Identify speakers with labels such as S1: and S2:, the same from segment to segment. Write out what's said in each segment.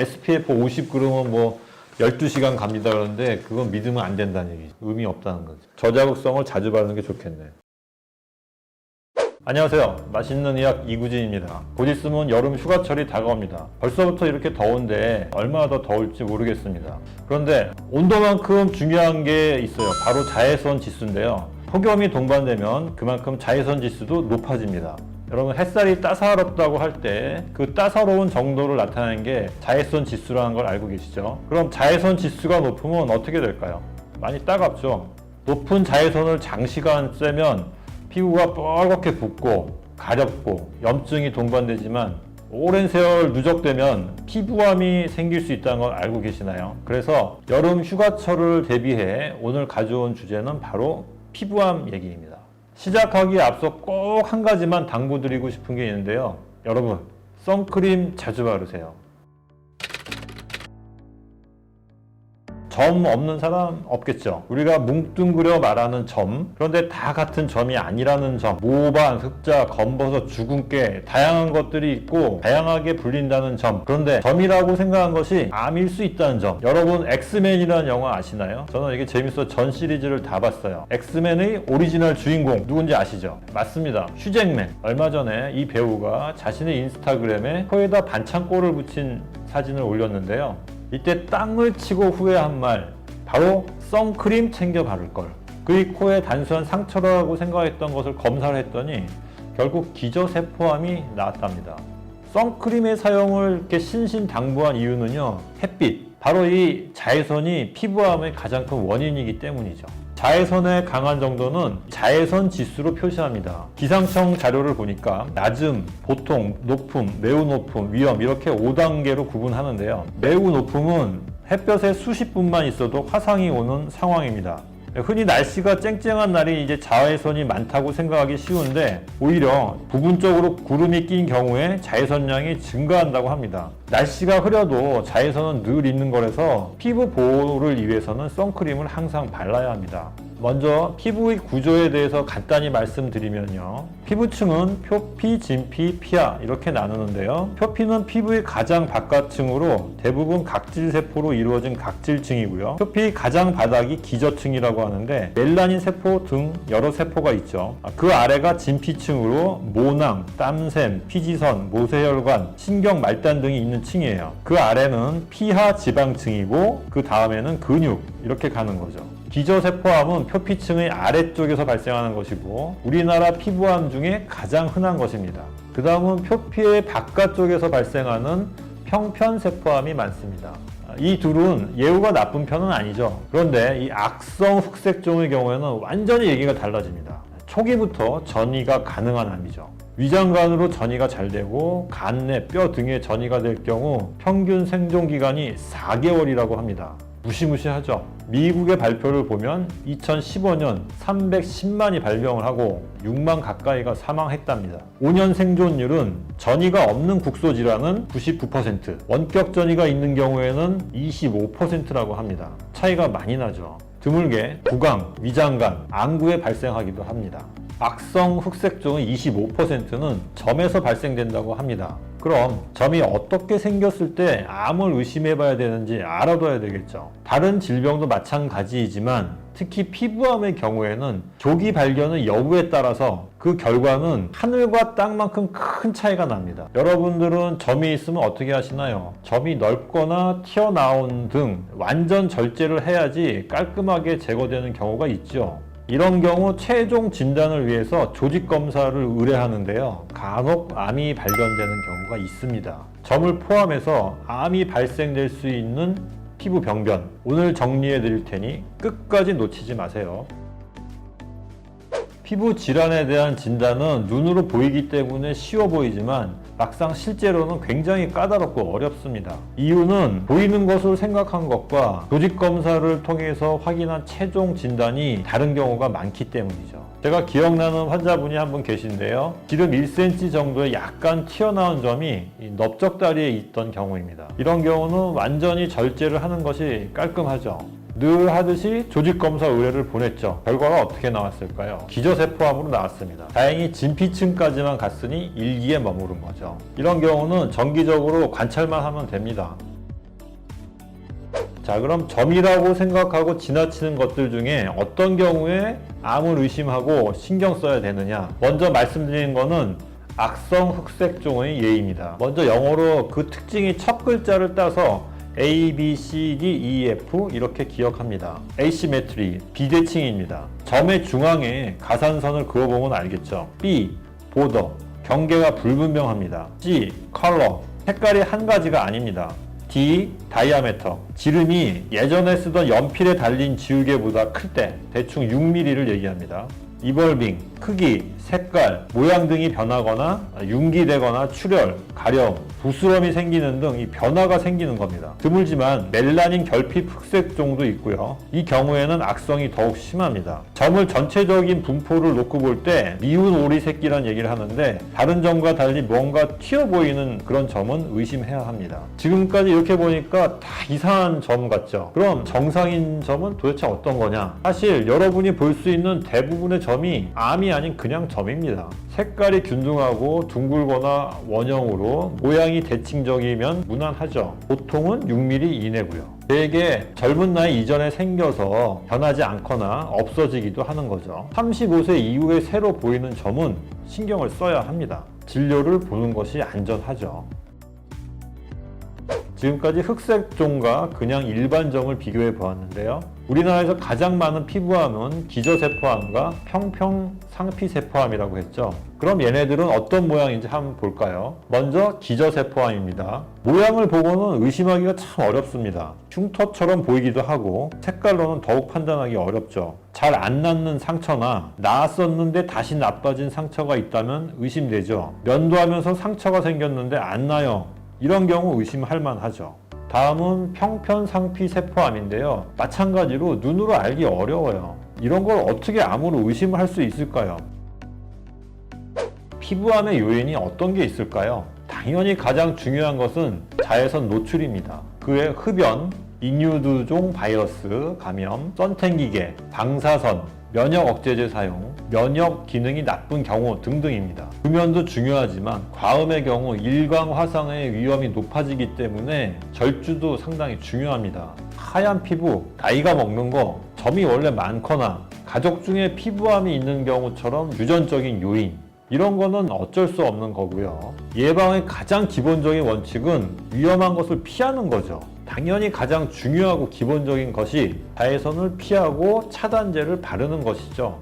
S1: SPF 50 그러면 뭐 12시간 갑니다 그러는데 그건 믿으면 안 된다는 얘기죠. 의미 없다는 거죠. 저자극성을 자주 바르는 게 좋겠네. 안녕하세요. 맛있는 의학 이구진입니다. 곧 있으면 여름 휴가철이 다가옵니다. 벌써부터 이렇게 더운데 얼마나 더 더울지 모르겠습니다. 그런데 온도만큼 중요한 게 있어요. 바로 자외선 지수인데요. 폭염이 동반되면 그만큼 자외선 지수도 높아집니다. 여러분, 햇살이 따사롭다고 할 때 그 따사로운 정도를 나타내는 게 자외선 지수라는 걸 알고 계시죠? 그럼 자외선 지수가 높으면 어떻게 될까요? 많이 따갑죠? 높은 자외선을 장시간 쐬면 피부가 뻘겋게 붓고 가렵고 염증이 동반되지만 오랜 세월 누적되면 피부암이 생길 수 있다는 걸 알고 계시나요? 그래서 여름 휴가철을 대비해 오늘 가져온 주제는 바로 피부암 얘기입니다. 시작하기에 앞서 꼭 한 가지만 당부드리고 싶은 게 있는데요. 여러분, 선크림 자주 바르세요. 점 없는 사람 없겠죠. 우리가 뭉뚱그려 말하는 점, 그런데 다 같은 점이 아니라는 점, 모반, 흑자, 검버섯, 주근깨 다양한 것들이 있고 다양하게 불린다는 점, 그런데 점이라고 생각한 것이 암일 수 있다는 점. 여러분, 엑스맨이라는 영화 아시나요? 저는 이게 재밌어 전 시리즈를 다 봤어요. 엑스맨의 오리지널 주인공 누군지 아시죠? 맞습니다. 휴잭맨. 얼마 전에 이 배우가 자신의 인스타그램에 코에다 반창고를 붙인 사진을 올렸는데요. 이때 땅을 치고 후회한 말, 바로 선크림 챙겨 바를걸. 그의 코에 단순한 상처라고 생각했던 것을 검사를 했더니 결국 기저세포암이 나왔답니다. 선크림의 사용을 이렇게 신신당부한 이유는요, 햇빛, 바로 이 자외선이 피부암의 가장 큰 원인이기 때문이죠. 자외선의 강한 정도는 자외선 지수로 표시합니다. 기상청 자료를 보니까 낮음, 보통, 높음, 매우 높음, 위험 이렇게 5단계로 구분하는데요. 매우 높음은 햇볕에 수십 분만 있어도 화상이 오는 상황입니다. 흔히 날씨가 쨍쨍한 날이 이제 자외선이 많다고 생각하기 쉬운데 오히려 부분적으로 구름이 낀 경우에 자외선량이 증가한다고 합니다. 날씨가 흐려도 자외선은 늘 있는 거라서 피부 보호를 위해서는 선크림을 항상 발라야 합니다. 먼저 피부의 구조에 대해서 간단히 말씀드리면요. 피부층은 표피, 진피, 피하 이렇게 나누는데요. 표피는 피부의 가장 바깥층으로 대부분 각질세포로 이루어진 각질층이고요. 표피 가장 바닥이 기저층이라고 하는데 멜라닌 세포 등 여러 세포가 있죠. 그 아래가 진피층으로 모낭, 땀샘, 피지선, 모세혈관, 신경 말단 등이 있는 층이에요. 그 아래는 피하 지방층이고 그 다음에는 근육 이렇게 가는 거죠. 기저세포암은 표피층의 아래쪽에서 발생하는 것이고 우리나라 피부암 중에 가장 흔한 것입니다. 그 다음은 표피의 바깥쪽에서 발생하는 평편세포암이 많습니다. 이 둘은 예후가 나쁜 편은 아니죠. 그런데 이 악성 흑색종의 경우에는 완전히 얘기가 달라집니다. 초기부터 전이가 가능한 암이죠. 위장관으로 전이가 잘 되고 간 내, 뼈 등에 전이가 될 경우 평균 생존기간이 4개월이라고 합니다. 무시무시하죠. 미국의 발표를 보면 2015년 310만이 발병을 하고 6만 가까이가 사망했답니다. 5년 생존율은 전이가 없는 국소질환은 99%, 원격 전이가 있는 경우에는 25%라고 합니다. 차이가 많이 나죠. 드물게 구강, 위장관, 안구에 발생하기도 합니다. 악성 흑색종의 25%는 점에서 발생된다고 합니다. 그럼 점이 어떻게 생겼을 때 암을 의심해 봐야 되는지 알아둬야 되겠죠. 다른 질병도 마찬가지이지만 특히 피부암의 경우에는 조기 발견의 여부에 따라서 그 결과는 하늘과 땅만큼 큰 차이가 납니다. 여러분들은 점이 있으면 어떻게 하시나요? 점이 넓거나 튀어나온 등 완전 절제를 해야지 깔끔하게 제거되는 경우가 있죠. 이런 경우 최종 진단을 위해서 조직검사를 의뢰하는데요. 간혹 암이 발견되는 경우가 있습니다. 점을 포함해서 암이 발생될 수 있는 피부 병변, 오늘 정리해 드릴 테니 끝까지 놓치지 마세요. 피부 질환에 대한 진단은 눈으로 보이기 때문에 쉬워 보이지만 막상 실제로는 굉장히 까다롭고 어렵습니다. 이유는 보이는 것을 생각한 것과 조직검사를 통해서 확인한 최종 진단이 다른 경우가 많기 때문이죠. 제가 기억나는 환자분이 한 분 계신데요. 지름 1cm 정도의 약간 튀어나온 점이 넓적다리에 있던 경우입니다. 이런 경우는 완전히 절제를 하는 것이 깔끔하죠. 늘 하듯이 조직검사 의뢰를 보냈죠. 결과가 어떻게 나왔을까요? 기저세포암으로 나왔습니다. 다행히 진피층까지만 갔으니 1기에 머무른 거죠. 이런 경우는 정기적으로 관찰만 하면 됩니다. 자, 그럼 점이라고 생각하고 지나치는 것들 중에 어떤 경우에 암을 의심하고 신경 써야 되느냐? 먼저 말씀드린 거는 악성 흑색종의 예입니다. 먼저 영어로 그 특징이 첫 글자를 따서 A, B, C, D, E, F 이렇게 기억합니다. Asymmetry, 비대칭입니다. 점의 중앙에 가산선을 그어보면 알겠죠. B, border, 경계가 불분명합니다. C, color, 색깔이 한 가지가 아닙니다. D, diameter, 지름이 예전에 쓰던 연필에 달린 지우개보다 클 때 대충 6mm를 얘기합니다. evolving, 크기, 색깔, 모양 등이 변하거나 융기되거나 출혈, 가려움, 부스럼이 생기는 등 이 변화가 생기는 겁니다. 드물지만 멜라닌 결핍 흑색종도 있고요. 이 경우에는 악성이 더욱 심합니다. 점을 전체적인 분포를 놓고 볼 때 미운 오리 새끼란 얘기를 하는데 다른 점과 달리 뭔가 튀어 보이는 그런 점은 의심해야 합니다. 지금까지 이렇게 보니까 다 이상한 점 같죠? 그럼 정상인 점은 도대체 어떤 거냐? 사실 여러분이 볼 수 있는 대부분의 점이 암이 아닌 그냥 점입니다. 색깔이 균등하고 둥글거나 원형으로 모양이 대칭적이면 무난하죠. 보통은 6mm 이내고요. 대개 젊은 나이 이전에 생겨서 변하지 않거나 없어지기도 하는 거죠. 35세 이후에 새로 보이는 점은 신경을 써야 합니다. 진료를 보는 것이 안전하죠. 지금까지 흑색종과 그냥 일반종을 비교해 보았는데요. 우리나라에서 가장 많은 피부암은 기저세포암과 평평상피세포암이라고 했죠. 그럼 얘네들은 어떤 모양인지 한번 볼까요? 먼저 기저세포암입니다. 모양을 보고는 의심하기가 참 어렵습니다. 흉터처럼 보이기도 하고 색깔로는 더욱 판단하기 어렵죠. 잘 안 낫는 상처나 나았었는데 다시 나빠진 상처가 있다면 의심되죠. 면도하면서 상처가 생겼는데 안 나요. 이런 경우 의심할 만하죠. 다음은 평편상피세포암인데요. 마찬가지로 눈으로 알기 어려워요. 이런 걸 어떻게 암으로 의심을 할 수 있을까요? 피부암의 요인이 어떤 게 있을까요? 당연히 가장 중요한 것은 자외선 노출입니다. 그외 흡연, 인유두종 바이러스 감염, 선탱기계, 방사선, 면역 억제제 사용, 면역 기능이 나쁜 경우 등등입니다. 금연도 중요하지만 과음의 경우 일광 화상의 위험이 높아지기 때문에 절주도 상당히 중요합니다. 하얀 피부, 나이가 먹는 거, 점이 원래 많거나 가족 중에 피부암이 있는 경우처럼 유전적인 요인, 이런 거는 어쩔 수 없는 거고요. 예방의 가장 기본적인 원칙은 위험한 것을 피하는 거죠. 당연히 가장 중요하고 기본적인 것이 자외선을 피하고 차단제를 바르는 것이죠.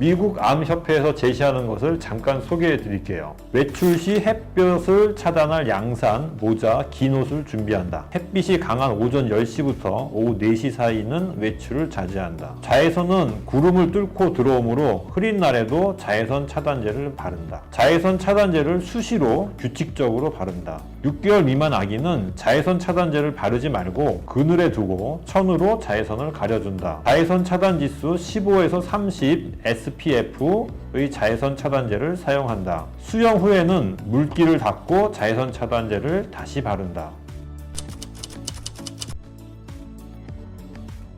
S1: 미국 암협회에서 제시하는 것을 잠깐 소개해 드릴게요. 외출 시 햇볕을 차단할 양산, 모자, 긴 옷을 준비한다. 햇빛이 강한 오전 10시부터 오후 4시 사이는 외출을 자제한다. 자외선은 구름을 뚫고 들어오므로 흐린 날에도 자외선 차단제를 바른다. 자외선 차단제를 수시로 규칙적으로 바른다. 6개월 미만 아기는 자외선 차단제를 바르지 말고 그늘에 두고 천으로 자외선을 가려준다. 자외선 차단 지수 15에서 30 SPF의 자외선 차단제를 사용한다. 수영 후에는 물기를 닦고 자외선 차단제를 다시 바른다.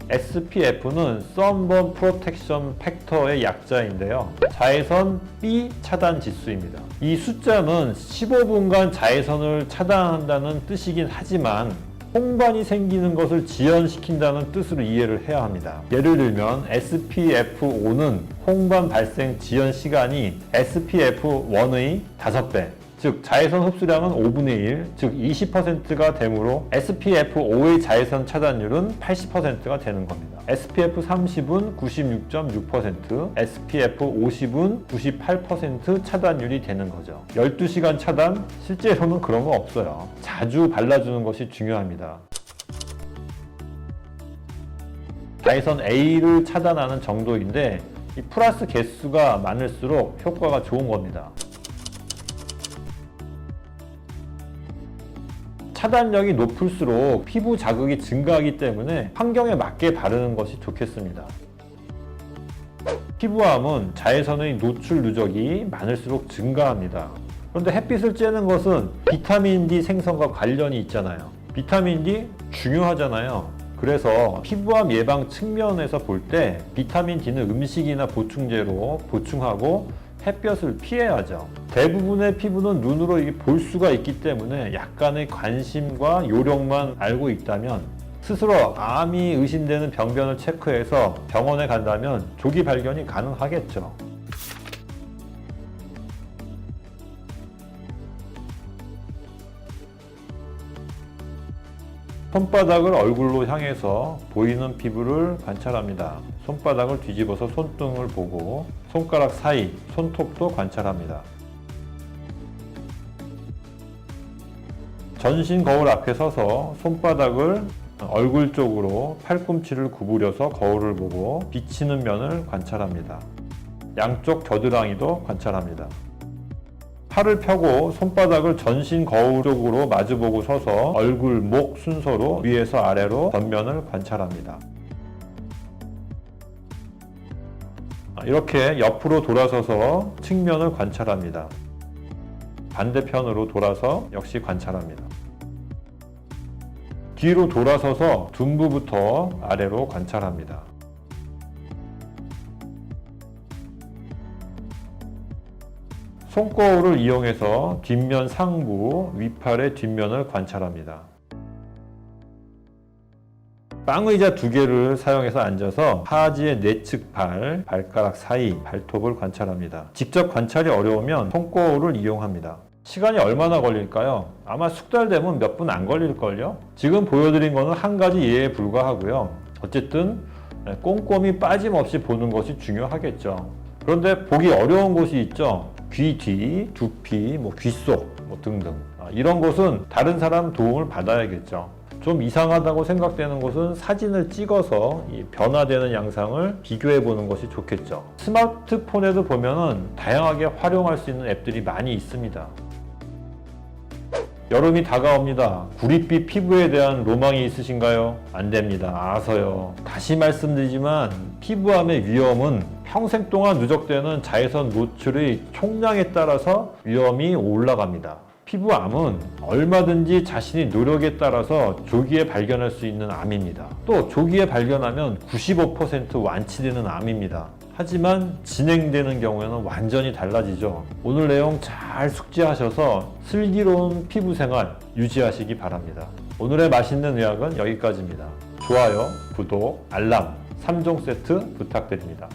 S1: SPF는 Sunburn Protection Factor의 약자인데요. 자외선 B 차단 지수입니다. 이 숫자는 15분간 자외선을 차단한다는 뜻이긴 하지만 홍반이 생기는 것을 지연시킨다는 뜻으로 이해를 해야 합니다. 예를 들면 SPF5는 홍반 발생 지연 시간이 SPF1의 5배, 즉 자외선 흡수량은 5분의 1, 즉 20%가 되므로 SPF5의 자외선 차단율은 80%가 되는 겁니다. SPF30은 96.6%, SPF50은 98% 차단율이 되는 거죠. 12시간 차단? 실제로는 그런 거 없어요. 자주 발라주는 것이 중요합니다. 자외선 A를 차단하는 정도인데 이 플러스 개수가 많을수록 효과가 좋은 겁니다. 차단력이 높을수록 피부 자극이 증가하기 때문에 환경에 맞게 바르는 것이 좋겠습니다. 피부암은 자외선의 노출 누적이 많을수록 증가합니다. 그런데 햇빛을 쬐는 것은 비타민 D 생성과 관련이 있잖아요. 비타민 D 중요하잖아요. 그래서 피부암 예방 측면에서 볼 때 비타민 D는 음식이나 보충제로 보충하고 햇볕을 피해야죠. 대부분의 피부는 눈으로 이게 볼 수가 있기 때문에 약간의 관심과 요령만 알고 있다면 스스로 암이 의심되는 병변을 체크해서 병원에 간다면 조기 발견이 가능하겠죠. 손바닥을 얼굴로 향해서 보이는 피부를 관찰합니다. 손바닥을 뒤집어서 손등을 보고 손가락 사이, 손톱도 관찰합니다. 전신 거울 앞에 서서 손바닥을 얼굴 쪽으로 팔꿈치를 구부려서 거울을 보고 비치는 면을 관찰합니다. 양쪽 겨드랑이도 관찰합니다. 팔을 펴고 손바닥을 전신 거울 쪽으로 마주보고 서서 얼굴, 목 순서로 위에서 아래로 전면을 관찰합니다. 이렇게 옆으로 돌아서서 측면을 관찰합니다. 반대편으로 돌아서 역시 관찰합니다. 뒤로 돌아서서 둔부부터 아래로 관찰합니다. 손거울을 이용해서 뒷면 상부, 위팔의 뒷면을 관찰합니다. 빵의자 2개를 사용해서 앉아서 하지의 내측 발, 발가락 사이, 발톱을 관찰합니다. 직접 관찰이 어려우면 손거울을 이용합니다. 시간이 얼마나 걸릴까요? 아마 숙달되면 몇 분 안 걸릴걸요? 지금 보여드린 거는 한 가지 예에 불과하고요. 어쨌든 꼼꼼히 빠짐없이 보는 것이 중요하겠죠. 그런데 보기 어려운 곳이 있죠. 귀 뒤, 두피, 귀 속 등등. 이런 곳은 다른 사람 도움을 받아야겠죠. 좀 이상하다고 생각되는 곳은 사진을 찍어서 이 변화되는 양상을 비교해 보는 것이 좋겠죠. 스마트폰에도 보면은 다양하게 활용할 수 있는 앱들이 많이 있습니다. 여름이 다가옵니다. 구릿빛 피부에 대한 로망이 있으신가요? 안 됩니다. 아서요. 다시 말씀드리지만 피부암의 위험은 평생 동안 누적되는 자외선 노출의 총량에 따라서 위험이 올라갑니다. 피부암은 얼마든지 자신의 노력에 따라서 조기에 발견할 수 있는 암입니다. 또 조기에 발견하면 95% 완치되는 암입니다. 하지만 진행되는 경우에는 완전히 달라지죠. 오늘 내용 잘 숙지하셔서 슬기로운 피부 생활 유지하시기 바랍니다. 오늘의 맛있는 의학은 여기까지입니다. 좋아요, 구독, 알람 3종 세트 부탁드립니다.